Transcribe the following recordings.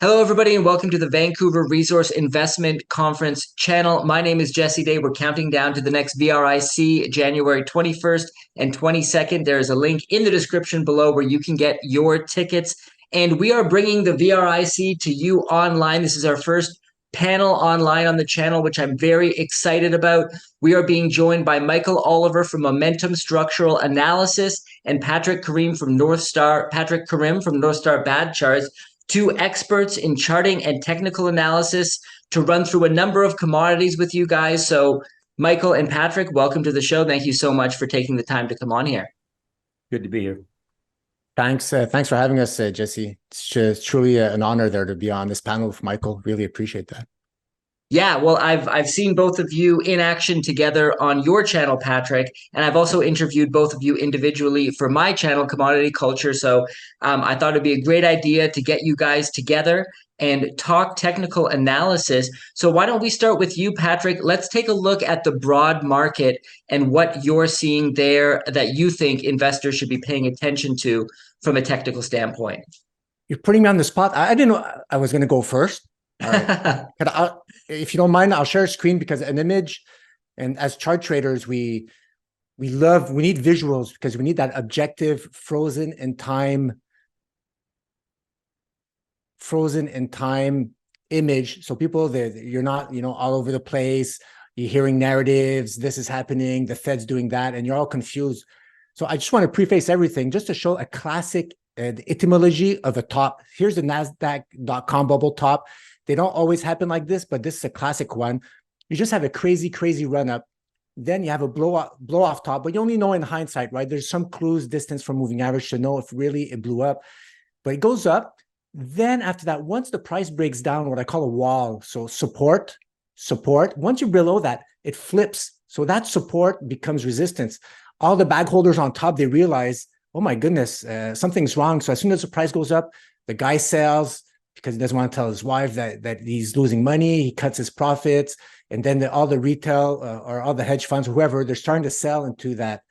Hello, everybody, and welcome to the Vancouver Resource Investment Conference channel. My name is Jesse Day. We're counting down to the next VRIC, January 21st and 22nd. There is a link in the description below where you can get your tickets. And we are bringing the VRIC to you online. This is our first panel online on the channel, which I'm very excited about. We are being joined by Michael Oliver from Momentum Structural Analysis and Patrick Karim from North Star Bad Charts, two experts in charting and technical analysis to run through a number of commodities with you guys. So Michael and Patrick, welcome to the show. Thank you so much for taking the time to come on here. Good to be here. Thanks for having us, Jesse. It's just truly an honor there to be on this panel with Michael. Really appreciate that. Yeah, well, I've seen both of you in action together on your channel, Patrick, and I've also interviewed both of you individually for my channel, Commodity Culture. So I thought it'd be a great idea to get you guys together and talk technical analysis. So why don't we start with you, Patrick? Let's take a look at the broad market and what you're seeing there that you think investors should be paying attention to from a technical standpoint. You're putting me on the spot. I didn't know I was going to go first. All right. If you don't mind, I'll share a screen because an image, and as chart traders, we need visuals because we need that objective frozen in time image. So people, you're not, all over the place. You're hearing narratives. This is happening. The Fed's doing that, and you're all confused. So I just want to preface everything just to show a classic the etymology of a top. Here's the NASDAQ.com bubble top. They don't always happen like this, but this is a classic one. You just have a crazy, crazy run up. Then you have a blow off top, but you only know in hindsight, right? There's some clues distance from moving average to know if really it blew up, but it goes up. Then after that, once the price breaks down, what I call a wall, so support, once you're below that, it flips. So that support becomes resistance. All the bag holders on top, they realize, oh my goodness, something's wrong. So as soon as the price goes up, the guy sells, because he doesn't want to tell his wife that he's losing money. He cuts his profits. And then all the retail or all the hedge funds, whoever, they're starting to sell into that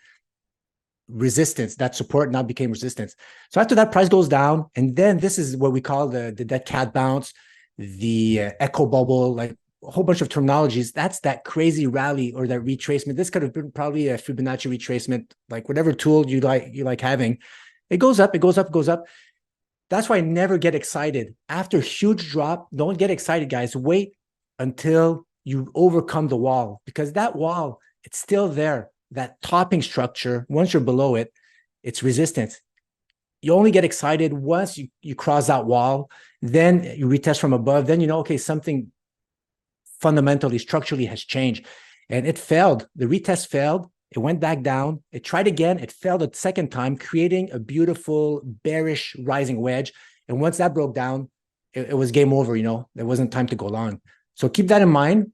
resistance. That support now became resistance. So after that, price goes down. And then this is what we call the dead cat bounce, the echo bubble, like a whole bunch of terminologies. That's that crazy rally or that retracement. This could have been probably a Fibonacci retracement, like whatever tool you like having. It goes up, it goes up, it goes up. That's why I never get excited. After a huge drop, don't get excited, guys. Wait until you overcome the wall, because that wall, it's still there. That topping structure, once you're below it, it's resistance. You only get excited once you cross that wall, then you retest from above, then you know, okay, something fundamentally, structurally has changed. And it failed. The retest failed. It went back down. It tried again. It failed a second time, creating a beautiful bearish rising wedge. And once that broke down, it was game over. There wasn't time to go long. So keep that in mind.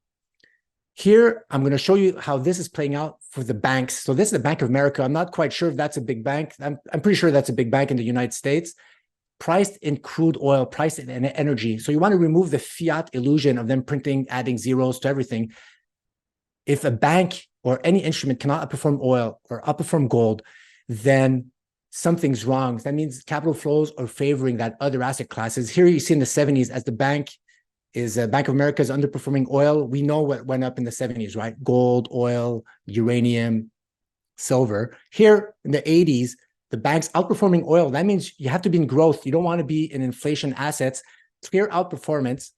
Here, I'm going to show you how this is playing out for the banks. So this is the Bank of America. I'm not quite sure if that's a big bank. I'm pretty sure that's a big bank in the United States, priced in crude oil, priced in energy. So you want to remove the fiat illusion of them printing, adding zeros to everything. If a bank or any instrument cannot outperform oil or outperform gold, then something's wrong. That means capital flows are favoring that other asset classes. Here you see in the 70s, as the Bank of America is underperforming oil, we know what went up in the 70s, right? Gold, oil, uranium, silver. Here in the 80s, the bank's outperforming oil. That means you have to be in growth. You don't want to be in inflation assets. Clear outperformance.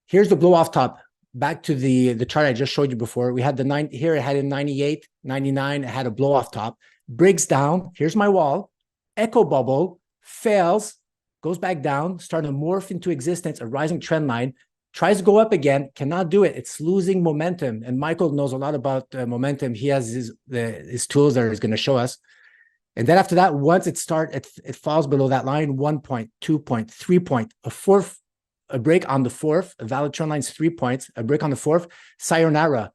Here's the blow off top. Back to the chart I just showed you before. We had here, it had in 98, 99, it had a blow off top, breaks down. Here's my wall, echo bubble, fails, goes back down, starting to morph into existence, a rising trend line, tries to go up again, cannot do it. It's losing momentum. And Michael knows a lot about momentum. He has his tools that he's going to show us. And then after that, once it falls below that line, 1 point, 2 point, 3 point, a break on the fourth, a valid trend line is 3 points, a break on the fourth, sayonara.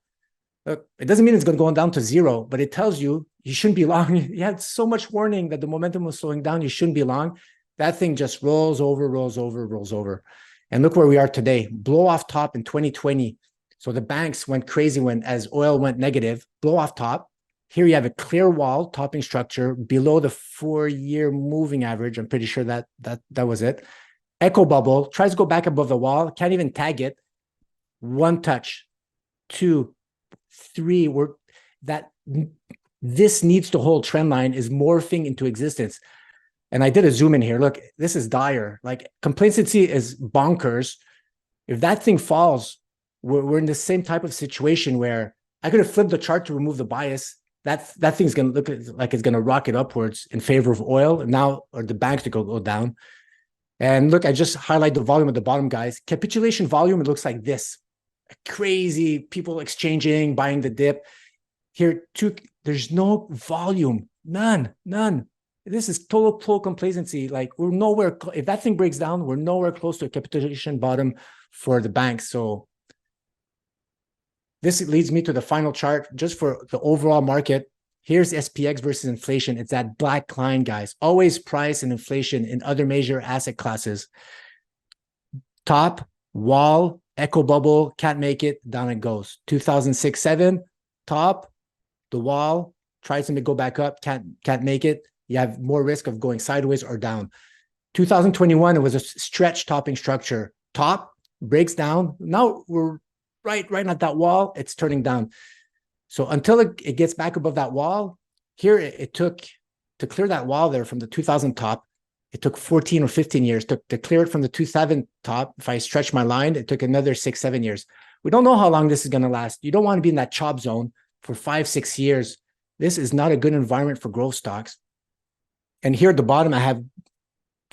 Look, it doesn't mean it's going to go down to zero, but it tells you shouldn't be long. You had so much warning that the momentum was slowing down. You shouldn't be long. That thing just rolls over, rolls over, rolls over. And look where we are today. Blow off top in 2020. So the banks went crazy as oil went negative. Blow off top. Here you have a clear wall, topping structure below the 4-year moving average. I'm pretty sure that was it. Echo bubble, tries to go back above the wall, can't even tag it. One touch, two, three. This needs to hold trend line is morphing into existence. And I did a zoom in here. Look, this is dire. Like complacency is bonkers. If that thing falls, we're in the same type of situation where I could have flipped the chart to remove the bias. That thing's going to look like it's going to rocket upwards in favor of oil now, or the banks to go down. And look, I just highlight the volume at the bottom, guys. Capitulation volume, it looks like this. Crazy people exchanging, buying the dip. Here, there's no volume. None. This is total complacency. Like we're nowhere, if that thing breaks down, we're nowhere close to a capitulation bottom for the banks. So this leads me to the final chart just for the overall market. Here's SPX versus inflation. It's that black line, guys. Always price and inflation in other major asset classes. Top, wall, echo bubble, can't make it, down it goes. 2006-07, top, the wall, tries to go back up, can't make it. You have more risk of going sideways or down. 2021, it was a stretch topping structure. Top, breaks down. Now we're right at that wall, it's turning down. So until it gets back above that wall, here it took to clear that wall there from the 2000 top, it took 14 or 15 years. To clear it from the 2007 top, if I stretch my line, it took another 6-7 years. We don't know how long this is going to last. You don't want to be in that chop zone for 5-6 years. This is not a good environment for growth stocks. And here at the bottom, I have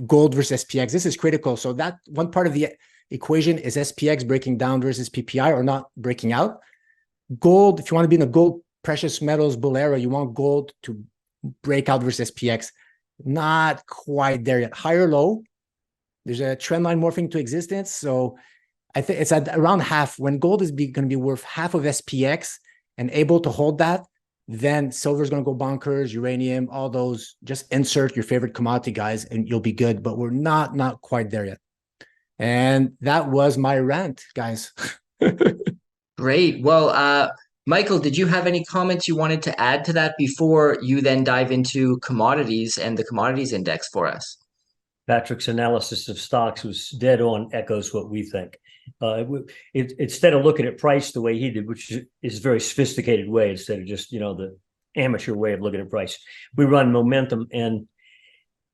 gold versus SPX. This is critical. So that one part of the equation is SPX breaking down versus PPI or not breaking out. Gold, if you want to be in a gold precious metals bull era, you want gold to break out versus SPX. Not quite there yet. Higher low. There's a trend line morphing to existence. So I think it's at around half. When gold is going to be worth half of SPX and able to hold that, then silver's going to go bonkers, uranium, all those. Just insert your favorite commodity, guys, and you'll be good. But we're not quite there yet. And that was my rant, guys. Great. Well, Michael, did you have any comments you wanted to add to that before you then dive into commodities and the commodities index for us? Patrick's analysis of stocks was dead on, echoes what we think. Instead of looking at price the way he did, which is a very sophisticated way, instead of just, the amateur way of looking at price, we run momentum. And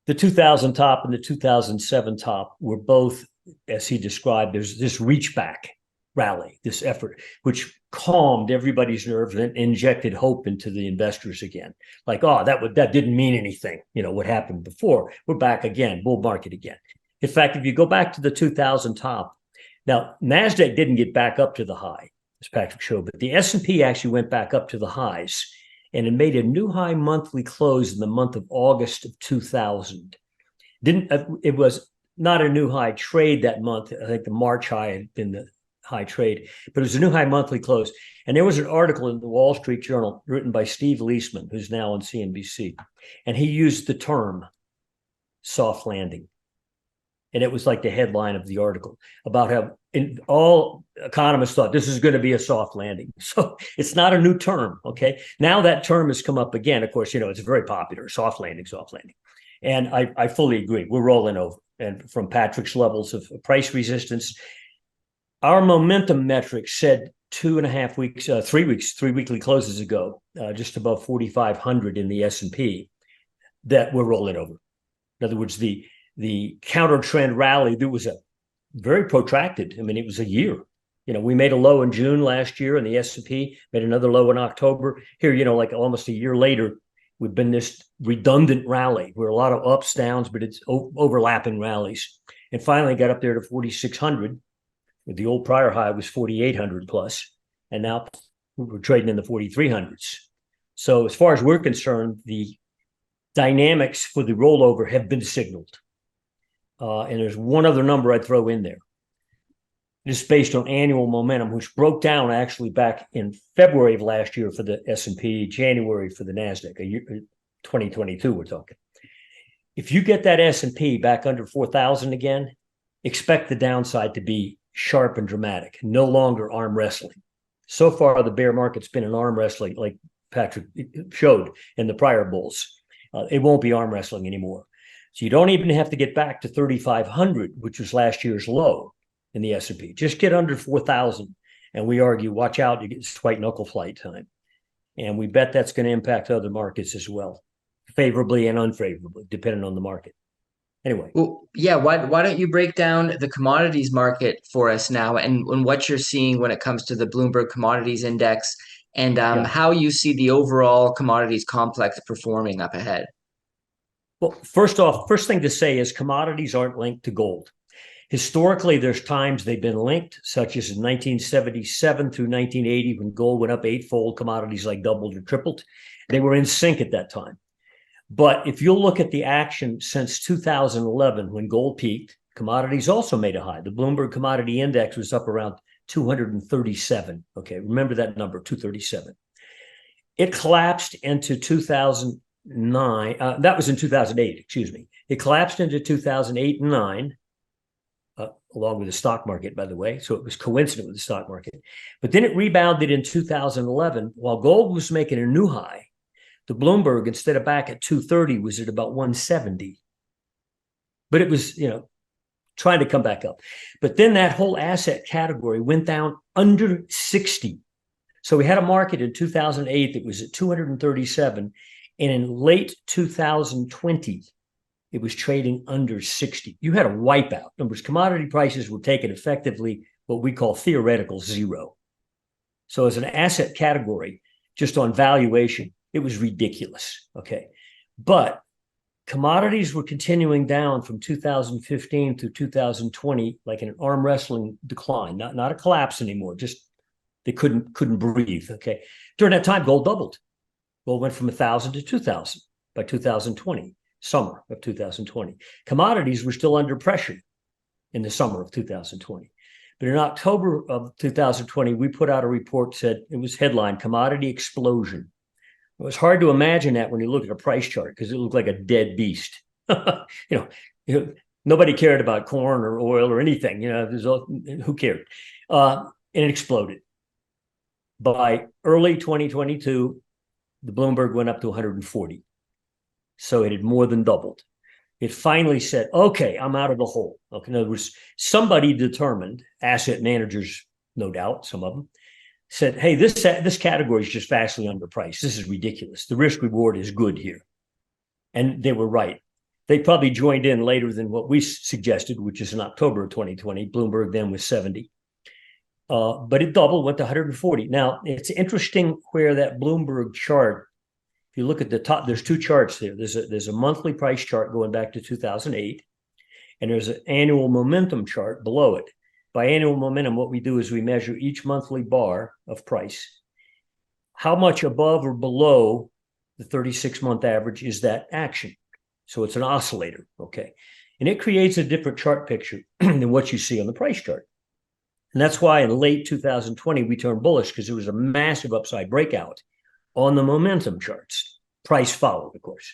the 2000 top and the 2007 top were both, as he described, there's this reach back rally, this effort, which calmed everybody's nerves and injected hope into the investors again. Like, that didn't mean anything. What happened before. We're back again, bull market again. In fact, if you go back to the 2000 top, now NASDAQ didn't get back up to the high, as Patrick showed, but the S&P actually went back up to the highs, and it made a new high monthly close in the month of August of 2000. It was not a new high trade that month. I think the March high had been the high trade, but it was a new high monthly close. And there was an article in the Wall Street Journal written by Steve Leisman, who's now on CNBC, and he used the term soft landing. And it was like the headline of the article about how all economists thought this is going to be a soft landing. So it's not a new term, okay? Now that term has come up again. Of course, it's very popular, soft landing. And I fully agree. We're rolling over. And from Patrick's levels of price resistance, our momentum metric said 2.5 weeks, 3 weeks, 3 weekly closes ago, just above 4,500 in the S&P, that we're rolling over. In other words, the counter trend rally, there was a very protracted. I mean, it was a year. We made a low in June last year in the S&P, made another low in October. Here, like almost a year later, we've been this redundant rally where a lot of ups, downs, but it's overlapping rallies. And finally got up there to 4,600. The old prior high was 4,800 plus, and now we're trading in the 4,300s. So as far as we're concerned, the dynamics for the rollover have been signaled. And there's one other number I'd throw in there. Just based on annual momentum, which broke down actually back in February of last year for the S&P, January for the NASDAQ, a year, 2022 we're talking. If you get that S&P back under 4,000 again, expect the downside to be sharp and dramatic, no longer arm wrestling. So far, the bear market's been an arm wrestling, like Patrick showed in the prior bulls. It won't be arm wrestling anymore. So you don't even have to get back to 3,500, which was last year's low in the S&P. Just get under 4,000. And we argue, watch out, it's white knuckle flight time. And we bet that's going to impact other markets as well, favorably and unfavorably, depending on the market. Anyway. Well, yeah, why don't you break down the commodities market for us now and what you're seeing when it comes to the Bloomberg Commodities Index and how you see the overall commodities complex performing up ahead? Well, first thing to say is commodities aren't linked to gold. Historically, there's times they've been linked, such as in 1977 through 1980, when gold went up eightfold, commodities like doubled or tripled. They were in sync at that time. But if you'll look at the action since 2011, when gold peaked, commodities also made a high. The Bloomberg Commodity Index was up around 237. Okay, remember that number, 237. It collapsed into 2009. That was in 2008, excuse me. It collapsed into 2008 and 9. Along with the stock market, by the way. So it was coincident with the stock market. But then it rebounded in 2011. While gold was making a new high, the Bloomberg, instead of back at 230, was at about 170. But it was, trying to come back up. But then that whole asset category went down under 60. So we had a market in 2008 that was at 237. And in late 2020, it was trading under 60. You had a wipeout. In other words, commodity prices were taking effectively what we call theoretical zero. So as an asset category, just on valuation, it was ridiculous. Okay. But commodities were continuing down from 2015 through 2020, like in an arm wrestling decline, not a collapse anymore. Just they couldn't breathe. Okay. During that time, gold doubled. Gold went from 1,000 to 2,000 by 2020. Summer of 2020. Commodities were still under pressure in the summer of 2020. But in October of 2020, we put out a report that said, it was headlined Commodity Explosion. It was hard to imagine that when you look at a price chart because it looked like a dead beast. Nobody cared about corn or oil or anything. Who cared? And it exploded. By early 2022, the Bloomberg went up to 140. So it had more than doubled. It finally said, okay, I'm out of the hole. Okay, in other words, somebody determined, asset managers, no doubt, some of them, said, hey, this category is just vastly underpriced. This is ridiculous. The risk reward is good here. And they were right. They probably joined in later than what we suggested, which is in October of 2020. Bloomberg then was 70. But it doubled, went to 140. Now, it's interesting where that Bloomberg chart, if you look at the top, there's two charts there. There's a monthly price chart going back to 2008, and there's an annual momentum chart below it. By annual momentum, what we do is we measure each monthly bar of price. How much above or below the 36-month average is that action? So it's an oscillator, okay? And it creates a different chart picture than what you see on the price chart. And that's why in late 2020, we turned bullish because there was a massive upside breakout on the momentum charts. Price followed, of course.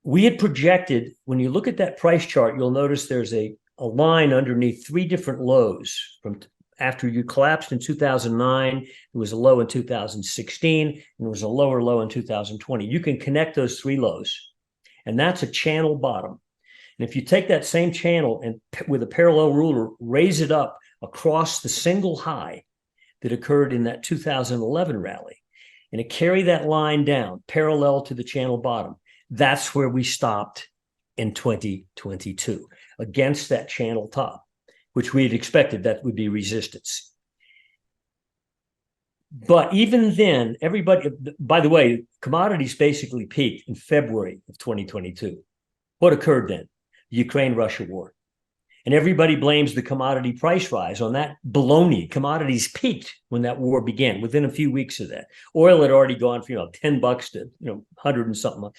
We had projected, when you look at that price chart, you'll notice there's a line underneath three different lows. From after you collapsed in 2009, it was a low in 2016, and there was a lower low in 2020. You can connect those three lows, and that's a channel bottom. And if you take that same channel and with a parallel ruler, raise it up across the single high that occurred in that 2011 rally, and it carry that line down parallel to the channel bottom, that's where we stopped in 2022 against that channel top, which we had expected that would be resistance. But even then, everybody, by the way, commodities basically peaked in February of 2022. What occurred then? The Ukraine-Russia war. And everybody blames the commodity price rise on that baloney. Commodities peaked when that war began, within a few weeks of that. Oil had already gone from $10 to 100 and something.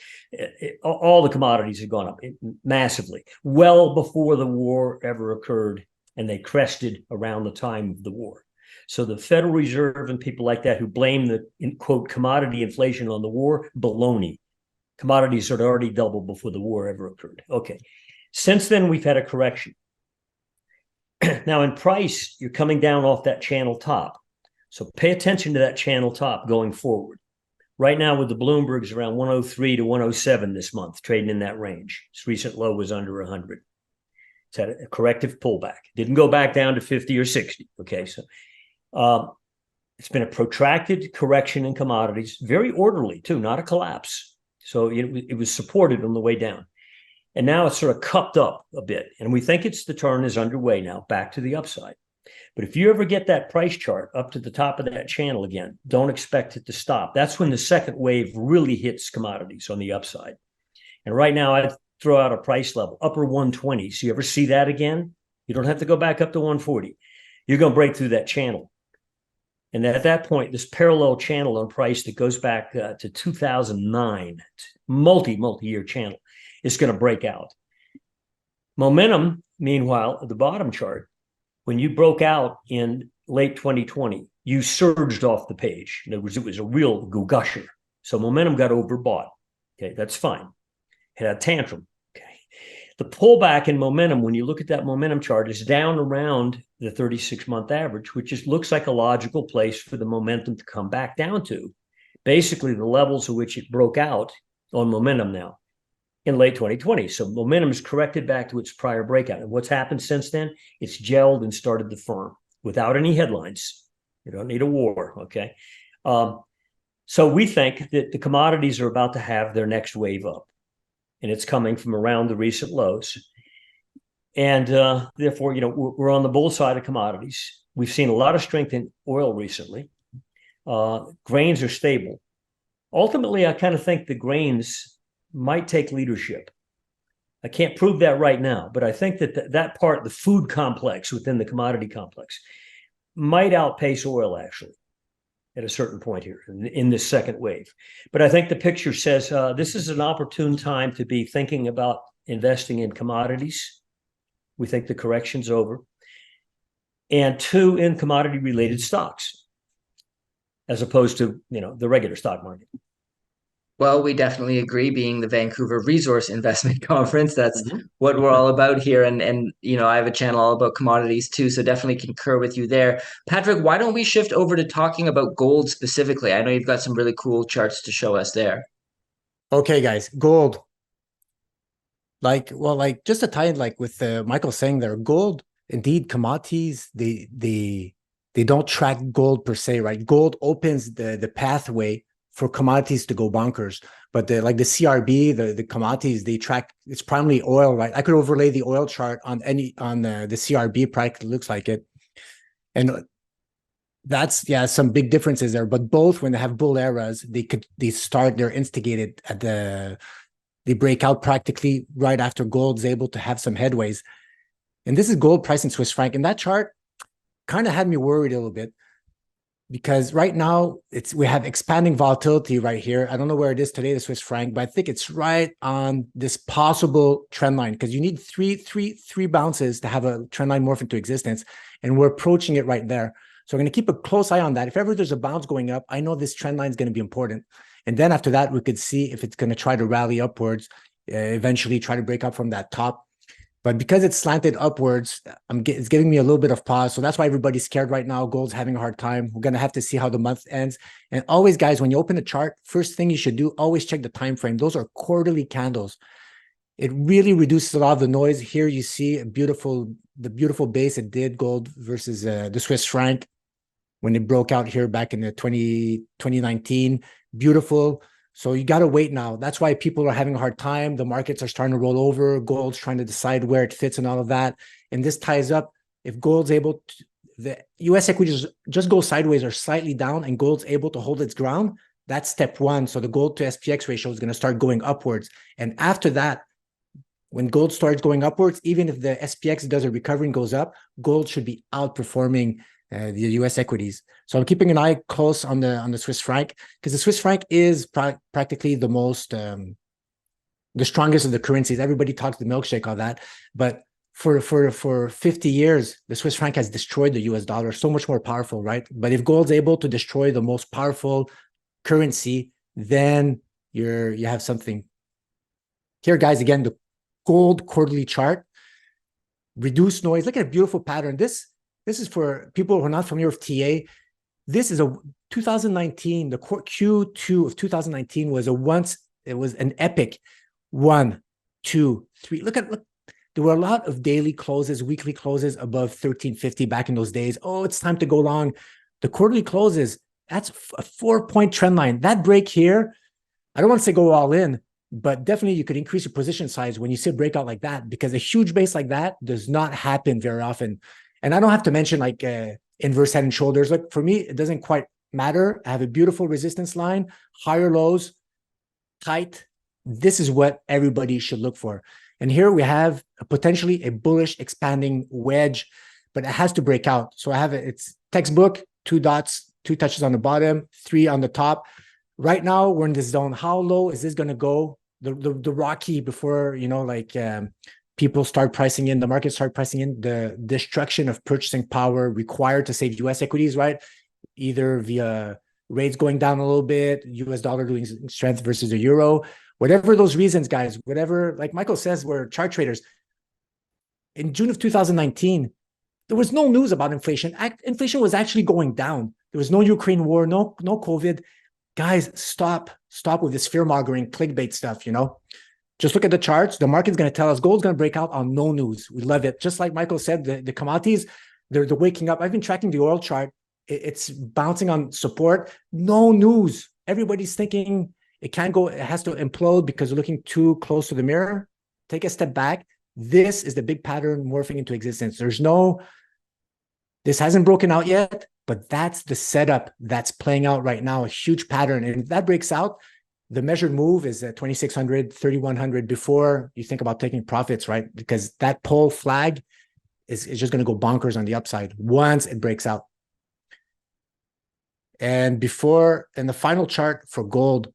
All the commodities had gone up massively, well before the war ever occurred, and they crested around the time of the war. So the Federal Reserve and people like that who blame the, in quote, commodity inflation on the war, baloney. Commodities had already doubled before the war ever occurred. Okay. Since then, we've had a correction. Now, in price, you're coming down off that channel top. So pay attention to that channel top going forward. Right now with the Bloomberg's around 103 to 107 this month, trading in that range. Its recent low was under 100. It's had a corrective pullback. Didn't go back down to 50 or 60. Okay, so it's been a protracted correction in commodities, very orderly too, not a collapse. So it was supported on the way down. And now it's sort of cupped up a bit. And we think the turn is underway now, back to the upside. But if you ever get that price chart up to the top of that channel again, don't expect it to stop. That's when the second wave really hits commodities on the upside. And right now, I'd throw out a price level, upper 120s. You ever see that again? You don't have to go back up to 140. You're going to break through that channel. And at that point, this parallel channel on price that goes back to 2009, multi-year channel, is going to break out. Momentum, meanwhile, at the bottom chart, when you broke out in late 2020, you surged off the page. In other words, it was a real gusher. So momentum got overbought. Okay, that's fine. It had a tantrum. Okay. The pullback in momentum, when you look at that momentum chart, is down around the 36-month average, which looks like a logical place for the momentum to come back down to. Basically, the levels at which it broke out on momentum now in late 2020. So momentum is corrected back to its prior breakout. And what's happened since then? It's gelled and started to firm without any headlines. You don't need a war, okay? So we think that the commodities are about to have their next wave up, and it's coming from around the recent lows. And therefore, we're on the bull side of commodities. We've seen a lot of strength in oil recently. Grains are stable. Ultimately, I kind of think the grains might take leadership. I can't prove that right now, but I think that that part, the food complex within the commodity complex, might outpace oil actually at a certain point here in this second wave. But I think the picture says this is an opportune time to be thinking about investing in commodities. We think the correction's over. And two, in commodity-related stocks, as opposed to, the regular stock market. Well, we definitely agree. Being the Vancouver Resource Investment Conference, that's what we're all about here. And I have a channel all about commodities too, so definitely concur with you there. Patrick, why don't we shift over to talking about gold specifically? I know you've got some really cool charts to show us there. Okay, guys, gold. Just to tie in, with Michael saying there, gold, indeed, commodities, they don't track gold per se, right? Gold opens the pathway for commodities to go bonkers, but the CRB, the commodities, they track, it's primarily oil, right? I could overlay the oil chart on the CRB, practically looks like it, and that's some big differences there. But both, when they have bull eras, they're instigated they break out practically right after gold's able to have some headways, and this is gold price in Swiss franc, and that chart kind of had me worried a little bit. Because right now we have expanding volatility right here. I don't know where it is today, the Swiss franc, but I think it's right on this possible trend line, because you need three bounces to have a trend line morph into existence, and we're approaching it right there. So we're going to keep a close eye on that. If ever there's a bounce going up, I know this trend line is going to be important. And then after that, we could see if it's going to try to rally upwards, eventually try to break up from that top. But because it's slanted upwards, it's giving me a little bit of pause. So that's why everybody's scared right now. Gold's having a hard time. We're going to have to see how the month ends. And always, guys, when you open a chart, first thing you should do, always check the time frame. Those are quarterly candles. It really reduces a lot of the noise. Here you see the beautiful base it did, gold versus the Swiss franc when it broke out here back in the 2019. Beautiful. So you got to wait now. That's why people are having a hard time. The markets are starting to roll over. Gold's trying to decide where it fits and all of that. And this ties up. If gold's able to, the US equities just go sideways or slightly down, and gold's able to hold its ground, that's step one. So the gold to SPX ratio is going to start going upwards. And after that, when gold starts going upwards, even if the SPX does a recovery and goes up, gold should be outperforming the US equities. So I'm keeping an eye close on the Swiss franc, because the Swiss franc is practically the most, the strongest of the currencies. Everybody talks the milkshake on that, but for 50 years, the Swiss franc has destroyed the US dollar. So much more powerful, right? But if gold's able to destroy the most powerful currency, then you have something. Here, guys, again, the gold quarterly chart, reduced noise. Look at a beautiful pattern. This is for people who are not familiar with TA. This is 2019, the Q2 of 2019 was it was an epic 1, 2, 3. Look, there were a lot of daily closes, weekly closes above 1350 back in those days. Oh, it's time to go long. The quarterly closes, that's a 4-point trend line. That break here, I don't want to say go all in, but definitely you could increase your position size when you see a breakout like that, because a huge base like that does not happen very often. And I don't have to mention like inverse head and shoulders. Look, for me, it doesn't quite matter. I have a beautiful resistance line, higher lows, tight. This is what everybody should look for. And here we have potentially a bullish expanding wedge, but it has to break out. So I have it's textbook, 2 dots, 2 touches on the bottom, 3 on the top. Right now we're in this zone. How low is this going to go? The Rocky before, people start pricing in, the market start pricing in the destruction of purchasing power required to save US equities, right? Either via rates going down a little bit, US dollar doing strength versus the euro. Whatever those reasons, guys, whatever, like Michael says, we're chart traders. In June of 2019, there was no news about inflation. Inflation was actually going down. There was no Ukraine war, no COVID. Guys, stop with this fear-mongering clickbait stuff, Just look at the charts. The market's going to tell us gold's going to break out on no news. We love it. Just like Michael said, the commodities, they're waking up. I've been tracking the oil chart. It's bouncing on support. No news. Everybody's thinking it can't go, it has to implode because they're looking too close to the mirror. Take a step back. This is the big pattern morphing into existence. This hasn't broken out yet, but that's the setup that's playing out right now, a huge pattern. And if that breaks out, the measured move is at 2,600, 3,100 before you think about taking profits, right? Because that pole flag is just going to go bonkers on the upside once it breaks out. And the final chart for gold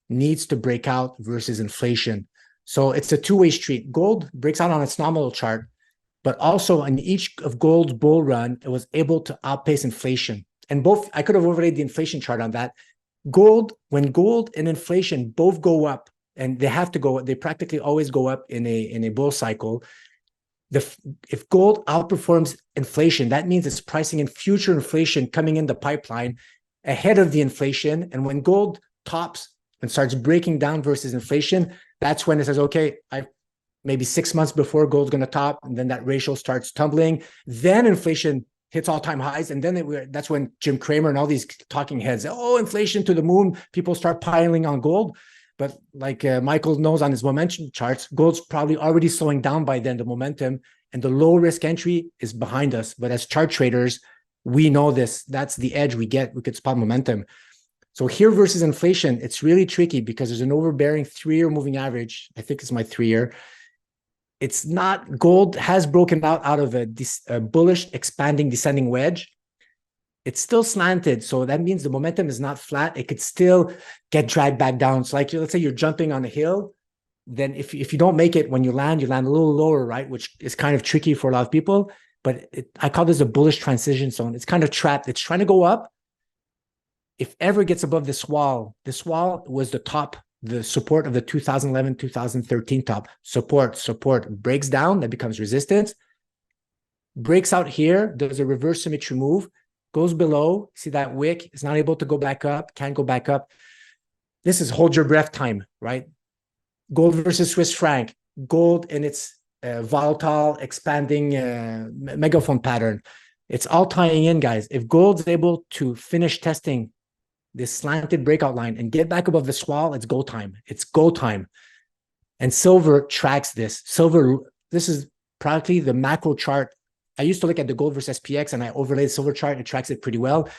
needs to break out versus inflation. So it's a two-way street. Gold breaks out on its nominal chart, but also in each of gold's bull run, it was able to outpace inflation. And I could have overlaid the inflation chart on that. When gold and inflation both go up, and they have to go, they practically always go up in a bull cycle. If gold outperforms inflation, that means it's pricing in future inflation coming in the pipeline ahead of the inflation. And when gold tops and starts breaking down versus inflation, that's when it says, okay, maybe 6 months before gold's going to top, and then that ratio starts tumbling. Then inflation hits all-time highs, and then that's when Jim Cramer and all these talking heads, oh, inflation to the moon, people start piling on gold. But like Michael knows on his momentum charts, gold's probably already slowing down by then, the momentum, and the low risk entry is behind us. But as chart traders, we know this. That's the edge we get. We could spot momentum. So here versus inflation, it's really tricky because there's an overbearing 3-year moving average. I think it's my 3-year. It's not, gold has broken out of a bullish expanding descending wedge. It's still slanted. So that means the momentum is not flat. It could still get dragged back down. So like, let's say you're jumping on a hill. Then if you don't make it when you land a little lower, right? Which is kind of tricky for a lot of people. But I call this a bullish transition zone. It's kind of trapped. It's trying to go up. If ever gets above this wall was the support of the 2011, 2013 top. Support breaks down, that becomes resistance. Breaks out here, there's a reverse symmetry move, goes below, see that wick, is not able to go back up, can't go back up. This is hold your breath time, right? Gold versus Swiss franc, gold in its volatile, expanding megaphone pattern. It's all tying in, guys. If gold's able to finish testing this slanted breakout line and get back above the swell, it's go time. It's go time. And silver tracks this. This is practically the macro chart. I used to look at the gold versus SPX and I overlaid silver chart. It tracks it pretty well.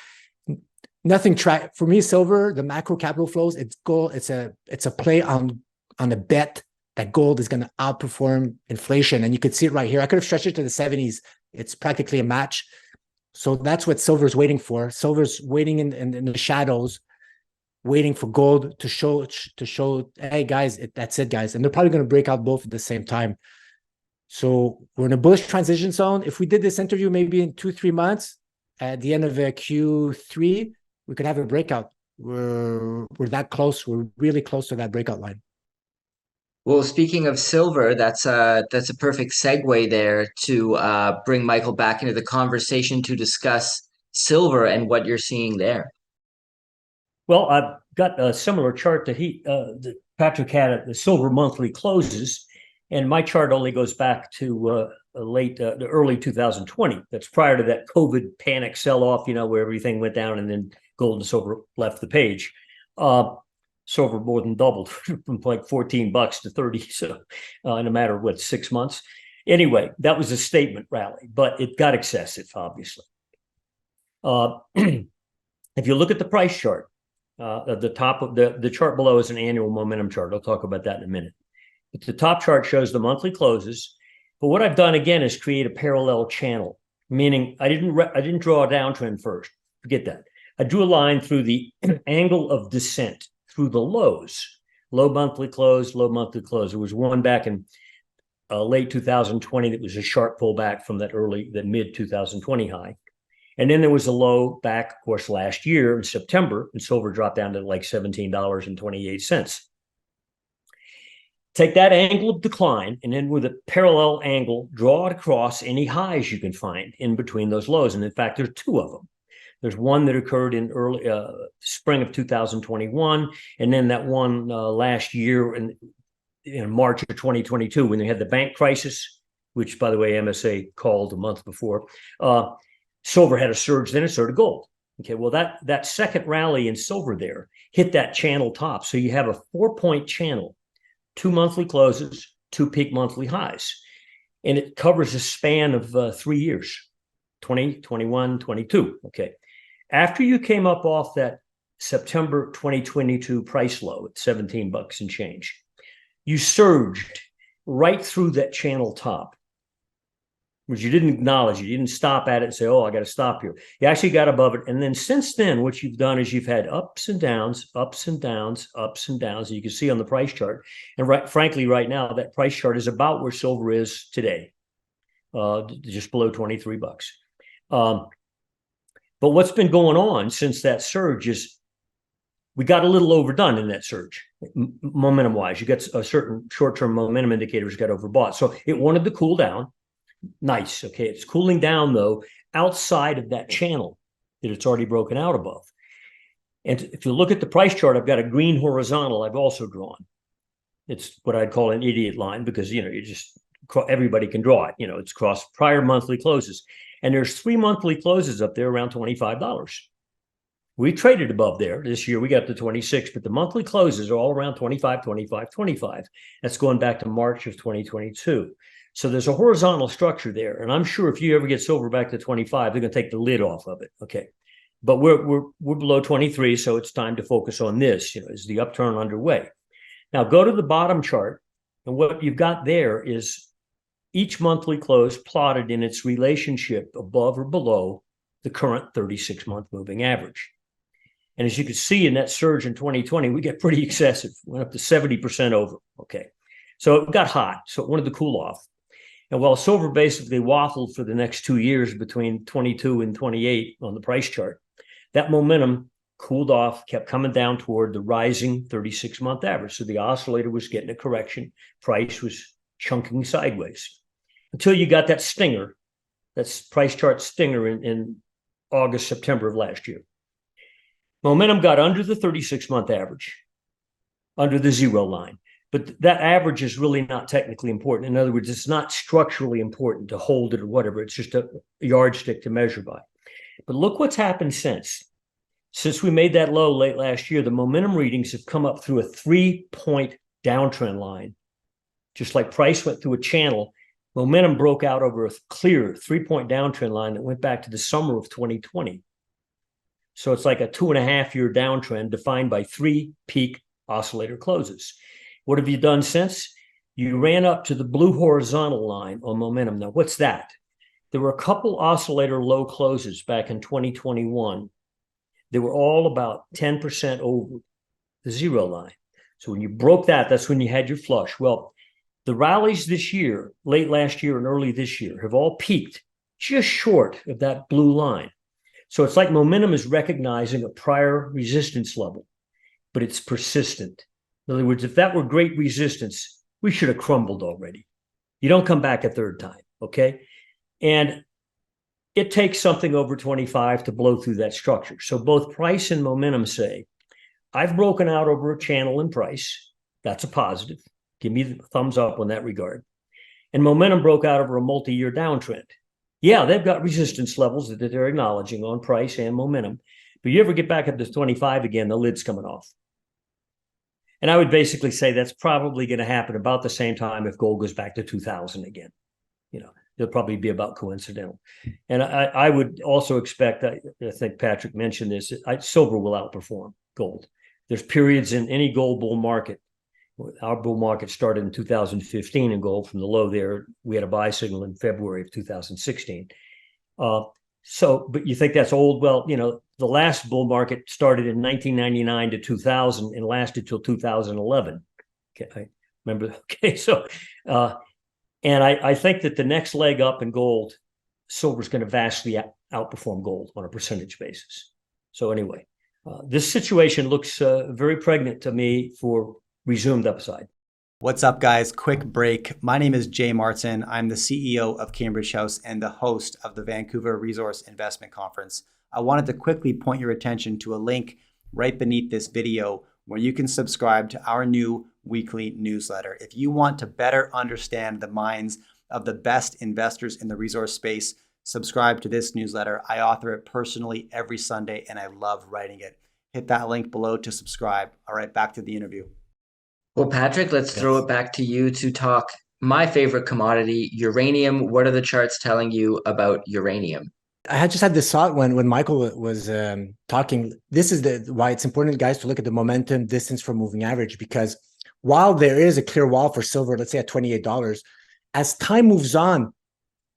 Nothing for me, silver, the macro capital flows, it's gold. It's a play on a bet that gold is going to outperform inflation. And you could see it right here. I could have stretched it to the 70s. It's practically a match. So that's what silver's waiting for. Silver's waiting in the shadows, waiting for gold to show, hey guys, that's it, guys. And they're probably going to break out both at the same time. So we're in a bullish transition zone. If we did this interview maybe in 2-3 months, at the end of Q3, we could have a breakout. We're that close. We're really close to that breakout line. Well, speaking of silver, that's a perfect segue there to bring Michael back into the conversation to discuss silver and what you're seeing there? Well, I've got a similar chart that Patrick had at the silver monthly closes, and my chart only goes back to the early 2020. That's prior to that COVID panic sell-off, where everything went down and then gold and silver left the page. Silver more than doubled from like $14 to 30, so in a matter of 6 months. Anyway, that was a statement rally, but it got excessive, obviously. If you look at the price chart, at the top of the chart below is an annual momentum chart. I'll talk about that in a minute. But the top chart shows the monthly closes. But what I've done again is create a parallel channel, meaning I didn't draw a downtrend first. Forget that. I drew a line through the angle of descent through the lows, low monthly close, low monthly close. There was one back in late 2020 that was a sharp pullback from that mid 2020 high. And then there was a low back, of course, last year in September, and silver dropped down to like $17.28. Take that angle of decline, and then with a parallel angle, draw it across any highs you can find in between those lows. And in fact, there's two of them. There's one that occurred in early spring of 2021, and then that one last year in March of 2022 when they had the bank crisis, which, by the way, MSA called a month before. Silver had a surge, then it started gold. Okay, well, that second rally in silver there hit that channel top. So you have a 4-point channel, 2 monthly closes, 2 peak monthly highs. And it covers a span of 3 years, 20, 21, 22. Okay. After you came up off that September 2022 price low at $17 and change, you surged right through that channel top, which you didn't acknowledge. You didn't stop at it and say, oh, I got to stop here. You actually got above it. And then since then, what you've done is you've had ups and downs, ups and downs, ups and downs. You can see on the price chart. And frankly, right now, that price chart is about where silver is today, just below $23. But what's been going on since that surge is we got a little overdone in that surge, momentum-wise. You got a certain short-term momentum indicators got overbought. So it wanted to cool down. Nice. Okay. It's cooling down, though, outside of that channel that it's already broken out above. And if you look at the price chart, I've got a green horizontal I've also drawn. It's what I'd call an idiot line because, everybody can draw it. It's across prior monthly closes. And there's 3 monthly closes up there around $25. We traded above there. This year we got to 26, but the monthly closes are all around 25, 25, 25. That's going back to March of 2022. So there's a horizontal structure there. And I'm sure if you ever get silver back to 25, they're going to take the lid off of it. Okay. But we're below 23, so it's time to focus on this. Is the upturn underway? Now go to the bottom chart, and what you've got there is each monthly close plotted in its relationship above or below the current 36-month moving average. And as you can see in that surge in 2020, we get pretty excessive. Went up to 70% over. Okay. So it got hot. So it wanted to cool off. And while silver basically waffled for the next 2 years between 22 and 28 on the price chart, that momentum cooled off, kept coming down toward the rising 36-month average. So the oscillator was getting a correction. Price was chunking sideways until you got that stinger, that's price chart stinger in August, September of last year. Momentum got under the 36-month average, under the zero line. But that average is really not technically important. In other words, it's not structurally important to hold it or whatever. It's just a yardstick to measure by. But look what's happened since. Since we made that low late last year, the momentum readings have come up through a 3-point downtrend line. Just like price went through a channel, momentum broke out over a clear 3-point downtrend line that went back to the summer of 2020. So it's like a 2.5-year downtrend defined by 3 peak oscillator closes. What have you done since? You ran up to the blue horizontal line on momentum. Now, what's that? There were a couple oscillator low closes back in 2021. They were all about 10% over the zero line. So when you broke that, that's when you had your flush. Well, the rallies this year, late last year and early this year, have all peaked just short of that blue line. So it's like momentum is recognizing a prior resistance level, but it's persistent. In other words, if that were great resistance, we should have crumbled already. You don't come back a third time, okay? And it takes something over 25 to blow through that structure. So both price and momentum say, I've broken out over a channel in price. That's a positive. Give me the thumbs up on that regard. And momentum broke out over a multi-year downtrend. Yeah, they've got resistance levels that they're acknowledging on price and momentum. But you ever get back up to 25 again, the lid's coming off. And I would basically say that's probably going to happen about the same time if gold goes back to 2000 again. You know, it'll probably be about coincidental. And I would also expect, I think Patrick mentioned this, silver will outperform gold. There's periods in any gold bull market. Our bull market started in 2015 in gold. From the low there, we had a buy signal in February of 2016. But you think that's old? Well, you know, the last bull market started in 1999 to 2000 and lasted till 2011. Okay, I remember. Okay, so, and I think that the next leg up in gold, silver is going to vastly outperform gold on a percentage basis. So anyway, this situation looks very pregnant to me for resumed upside. What's up, guys? Quick break. My name is Jay Martin. I'm the CEO of Cambridge House and the host of the Vancouver Resource Investment Conference. I wanted to quickly point your attention to a link right beneath this video where you can subscribe to our new weekly newsletter. If you want to better understand the minds of the best investors in the resource space, subscribe to this newsletter. I author it personally every Sunday and I love writing it. Hit that link below to subscribe. All right, back to the interview. Well, Patrick, let's throw it back to you to talk my favorite commodity, uranium. What are the charts telling you about uranium? I had just had this thought when Michael was talking. This is why it's important, guys, to look at the momentum distance from moving average, because while there is a clear wall for silver, let's say at $28, as time moves on,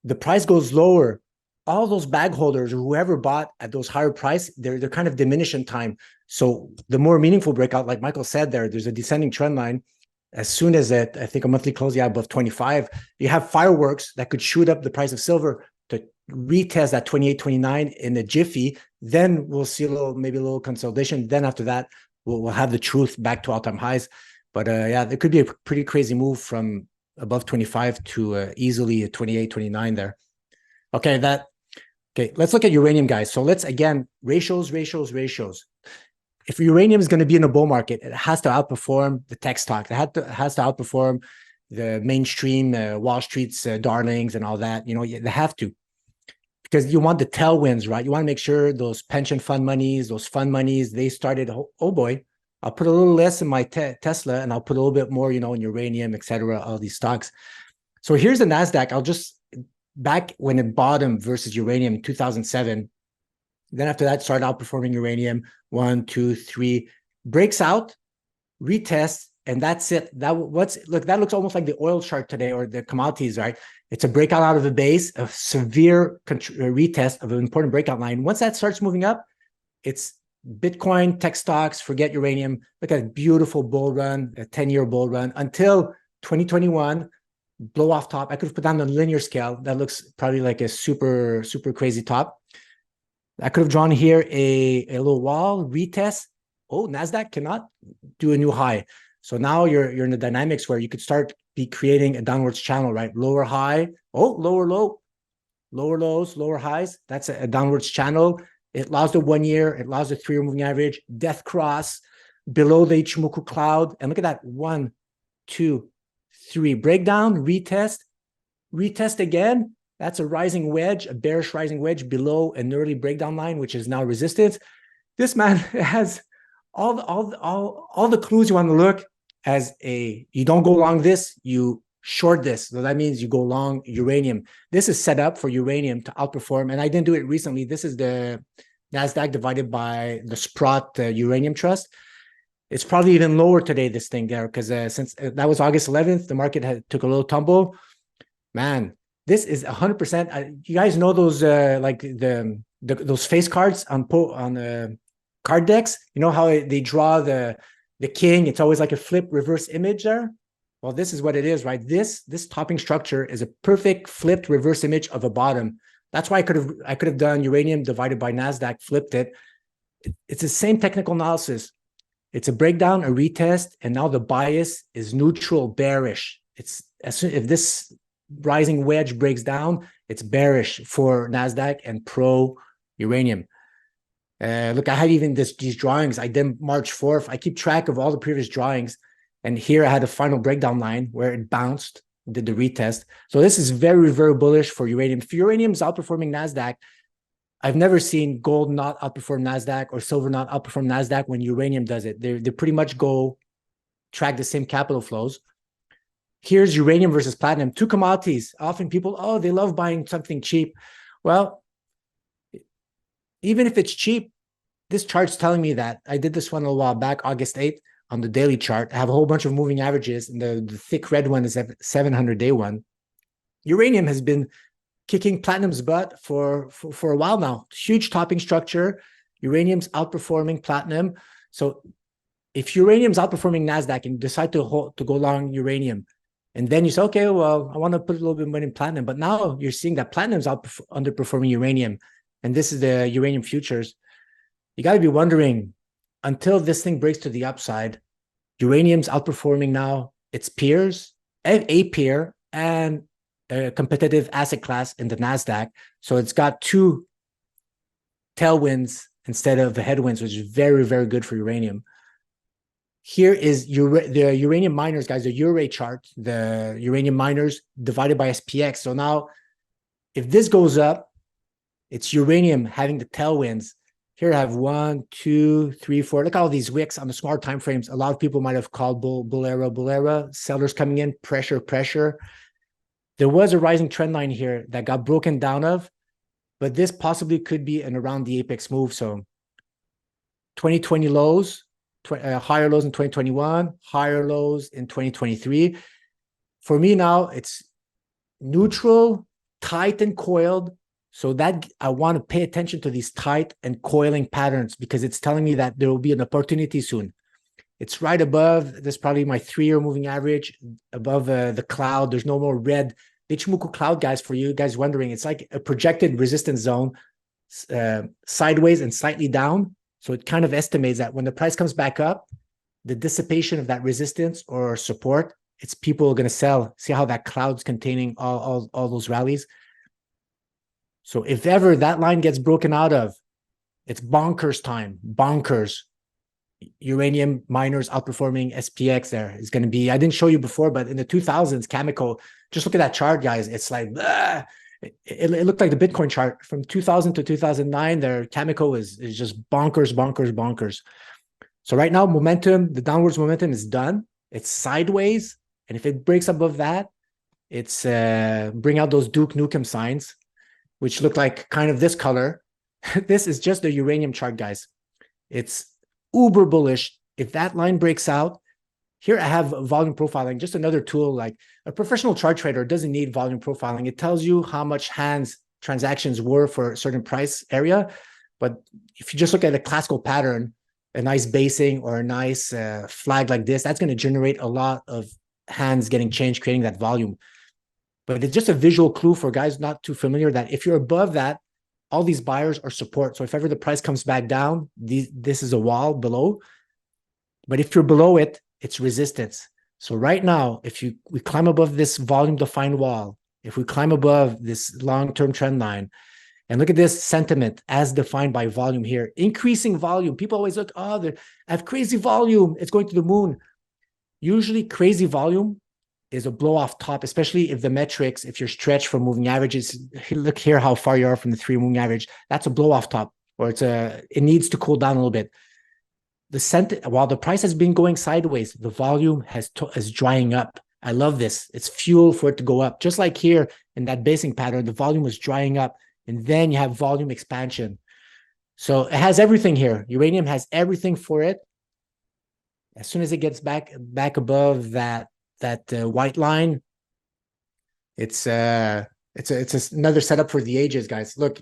the price goes lower. All those bag holders or whoever bought at those higher price, they're kind of diminish in time. So the more meaningful breakout, like Michael said, there's a descending trend line. As soon as I think a monthly close, above 25, you have fireworks that could shoot up the price of silver to retest that 28, 29 in a jiffy. Then we'll see maybe a little consolidation. Then after that, we'll have the truth back to all-time highs. But yeah, there could be a pretty crazy move from above 25 to easily a 28, 29 there. Okay, let's look at uranium, guys. So let's, again, ratios. If uranium is going to be in a bull market, it has to outperform the tech stock. It has to outperform the mainstream Wall Street's darlings and all that. You know, they have to, because you want the tailwinds, right? You want to make sure those pension fund monies, they started, oh boy, I'll put a little less in my Tesla and I'll put a little bit more, you know, in uranium, et cetera, all these stocks. So here's the NASDAQ. Back when it bottomed versus uranium in 2007, then after that started outperforming uranium, 1, 2, 3, breaks out, retests, and that's it. That looks almost like the oil chart today or the commodities, right? It's a breakout out of the base, a severe retest of an important breakout line. Once that starts moving up, it's Bitcoin, tech stocks, forget uranium. Look at a beautiful bull run, a 10-year bull run until 2021. Blow off top. I could have put down the linear scale. That looks probably like a super, super crazy top. I could have drawn here a little wall, retest. Oh, NASDAQ cannot do a new high. So now you're in the dynamics where you could start creating a downwards channel, right? Lower high, lower low, lower lows, lower highs. That's a downwards channel. It lost the 1 year. It lost the 3-year moving average. Death cross below the Ichimoku cloud. And look at that. 1, 2, 3, breakdown, retest again. That's a rising wedge, a bearish rising wedge below an early breakdown line, which is now resistance. This man has all the clues you want to look as you don't go long this, you short this. So that means you go long uranium. This is set up for uranium to outperform. And I didn't do it recently. This is the NASDAQ divided by the Sprott Uranium Trust. It's probably even lower today, this thing there, because since that was August 11th, the market took a little tumble. Man, this is 100%. You guys know those like those face cards on card decks? You know how they draw the king? It's always like a flip reverse image there. Well, this is what it is, right? This topping structure is a perfect flipped reverse image of a bottom. That's why I could have done uranium divided by NASDAQ, flipped it. It's the same technical analysis. It's a breakdown, a retest, and now the bias is neutral, bearish. If this rising wedge breaks down, It's bearish for NASDAQ and pro uranium. Look, I had even these drawings. I did March 4th. I keep track of all the previous drawings. And here I had a final breakdown line where it bounced, did the retest. So this is very, very bullish for uranium. If uranium is outperforming NASDAQ, I've never seen gold not outperform NASDAQ or silver not outperform NASDAQ when uranium does it. They pretty much go track the same capital flows. Here's uranium versus platinum, two commodities. Often people, oh, they love buying something cheap. Well, even if it's cheap, this chart's telling me that. I did this one a while back, August 8th, on the daily chart. I have a whole bunch of moving averages, and the thick red one is a 700-day one. Uranium has been kicking platinum's butt for a while now. Huge topping structure. Uranium's outperforming platinum. So if uranium's outperforming NASDAQ and you decide to go long uranium, and then you say, okay, well, I want to put a little bit more in platinum, but now you're seeing that platinum's underperforming uranium, and this is the uranium futures. You got to be wondering, until this thing breaks to the upside, uranium's outperforming now its peers, a peer, and a competitive asset class in the NASDAQ. So it's got two tailwinds instead of the headwinds, which is very, very good for uranium. Here is the uranium miners, guys, the URA chart, the uranium miners divided by SPX. So now, if this goes up, it's uranium having the tailwinds. Here I have 1, 2, 3, 4. Look at all these wicks on the smaller time frames. A lot of people might have called bull era. Sellers coming in, pressure. There was a rising trend line here that got broken down of, but this possibly could be an around the apex move. So 2020 lows, higher lows in 2021, higher lows in 2023. For me now, it's neutral, tight and coiled. So that I want to pay attention to these tight and coiling patterns because it's telling me that there will be an opportunity soon. It's right above, this is probably my 3-year moving average, above the cloud. There's no more red Ichimoku cloud, guys, for you guys wondering. It's like a projected resistance zone, sideways and slightly down. So it kind of estimates that when the price comes back up, the dissipation of that resistance or support, it's people going to sell. See how that cloud's containing all those rallies? So if ever that line gets broken out of, it's bonkers time, bonkers. Uranium miners outperforming SPX there is going to be, I didn't show you before, but in the 2000s, Cameco, just look at that chart, guys. It's like, it looked like the Bitcoin chart from 2000 to 2009 there. Cameco is just bonkers. So right now, momentum, the downwards momentum is done. It's sideways. And if it breaks above that, it's bring out those Duke Nukem signs, which look like kind of this color. This is just the uranium chart, guys. It's uber bullish. If that line breaks out, here I have volume profiling, just another tool. Like a professional chart trader doesn't need volume profiling. It tells you how much hands transactions were for a certain price area. But if you just look at a classical pattern, a nice basing or a nice flag like this, that's going to generate a lot of hands getting changed, creating that volume. But it's just a visual clue for guys not too familiar that if you're above that, all these buyers are support. So if ever the price comes back down, this is a wall below. But if you're below it, it's resistance. So right now, if we climb above this volume-defined wall, if we climb above this long-term trend line, and look at this sentiment as defined by volume here, increasing volume. People always look, oh, I have crazy volume. It's going to the moon. Usually crazy volume is a blow off top, especially if the metrics, if you're stretched from moving averages, look here how far you are from the 3 moving average. That's a blow off top, or it needs to cool down a little bit. While the price has been going sideways, the volume is drying up. I love this. It's fuel for it to go up. Just like here in that basing pattern, the volume was drying up, and then you have volume expansion. So it has everything here. Uranium has everything for it. As soon as it gets back above that white line, it's another setup for the ages, guys. Look,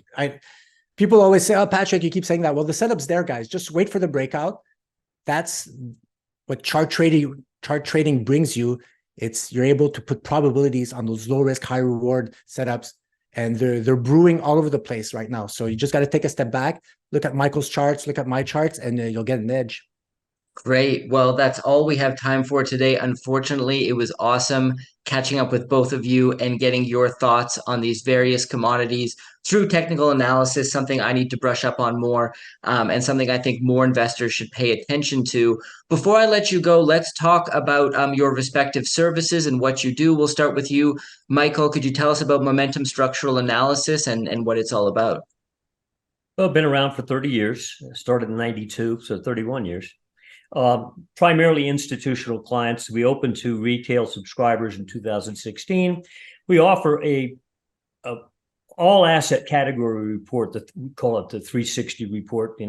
people always say, oh, Patrick, you keep saying that. Well, the setup's there, guys. Just wait for the breakout. That's what chart trading brings you. You're able to put probabilities on those low risk, high reward setups, and they're brewing all over the place right now. So you just got to take a step back, look at Michael's charts, look at my charts, and you'll get an edge. Great. Well, that's all we have time for today. Unfortunately, it was awesome catching up with both of you and getting your thoughts on these various commodities through technical analysis, something I need to brush up on more, and something I think more investors should pay attention to. Before I let you go, let's talk about your respective services and what you do. We'll start with you, Michael. Could you tell us about momentum structural analysis and what it's all about? Well, I've been around for 30 years, started in 92, so 31 years. Primarily institutional clients. We opened to retail subscribers in 2016. We offer a all asset category report that we call it the 360 report,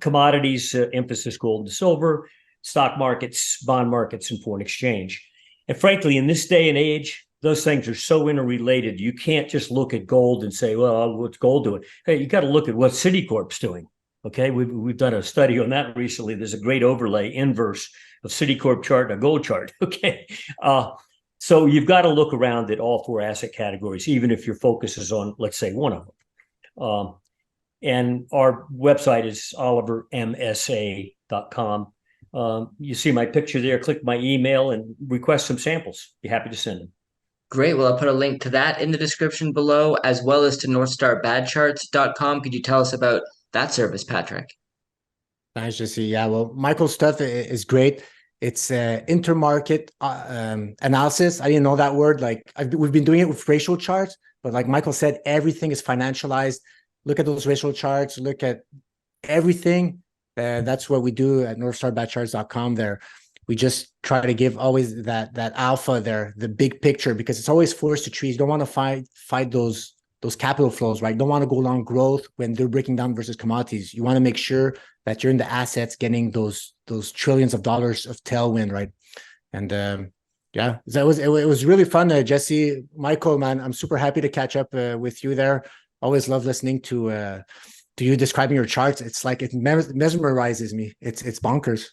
commodities, emphasis gold and silver, stock markets, bond markets, and foreign exchange. And frankly, in this day and age, those things are so interrelated. You can't just look at gold and say, well, what's gold doing? Hey, you got to look at what Citicorp's doing. Okay, we've done a study on that recently. There's a great overlay inverse of Citicorp chart and a gold chart. Okay, so you've got to look around at all four asset categories, even if your focus is on, let's say, one of them. And our website is olivermsa.com. You see my picture there. Click my email and request some samples. Be happy to send them. Great. Well, I'll put a link to that in the description below, as well as to northstarbadcharts.com. Could you tell us about that service, Patrick? Thanks, Jesse. Yeah, well, Michael's stuff is great. It's intermarket analysis. I didn't know that word. We've been doing it with racial charts, but like Michael said, everything is financialized. Look at those racial charts. Look at everything. That's what we do at northstarbadcharts.com. There, we just try to give always that alpha there, the big picture, because it's always forest to trees. You don't want to fight those capital flows, right? You don't want to go long growth when they're breaking down versus commodities. You want to make sure that you're in the assets getting those trillions of dollars of tailwind, right? And yeah, it was really fun, Jesse, Michael, man. I'm super happy to catch up with you there. Always love listening to you describing your charts. It's like it mesmerizes me. It's bonkers.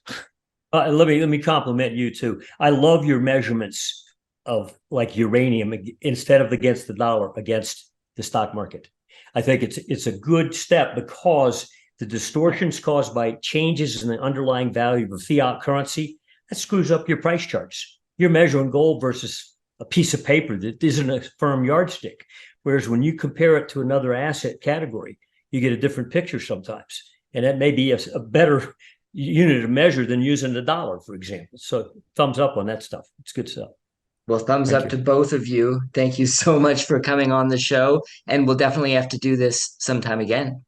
Let me compliment you too. I love your measurements of like uranium instead of against the dollar, against the stock market. I think it's a good step because the distortions caused by changes in the underlying value of a fiat currency, that screws up your price charts. You're measuring gold versus a piece of paper that isn't a firm yardstick. Whereas when you compare it to another asset category, you get a different picture sometimes. And that may be a better unit of measure than using the dollar, for example. So thumbs up on that stuff. It's good stuff. Well, thumbs up to both of you. Thank you so much for coming on the show. And we'll definitely have to do this sometime again.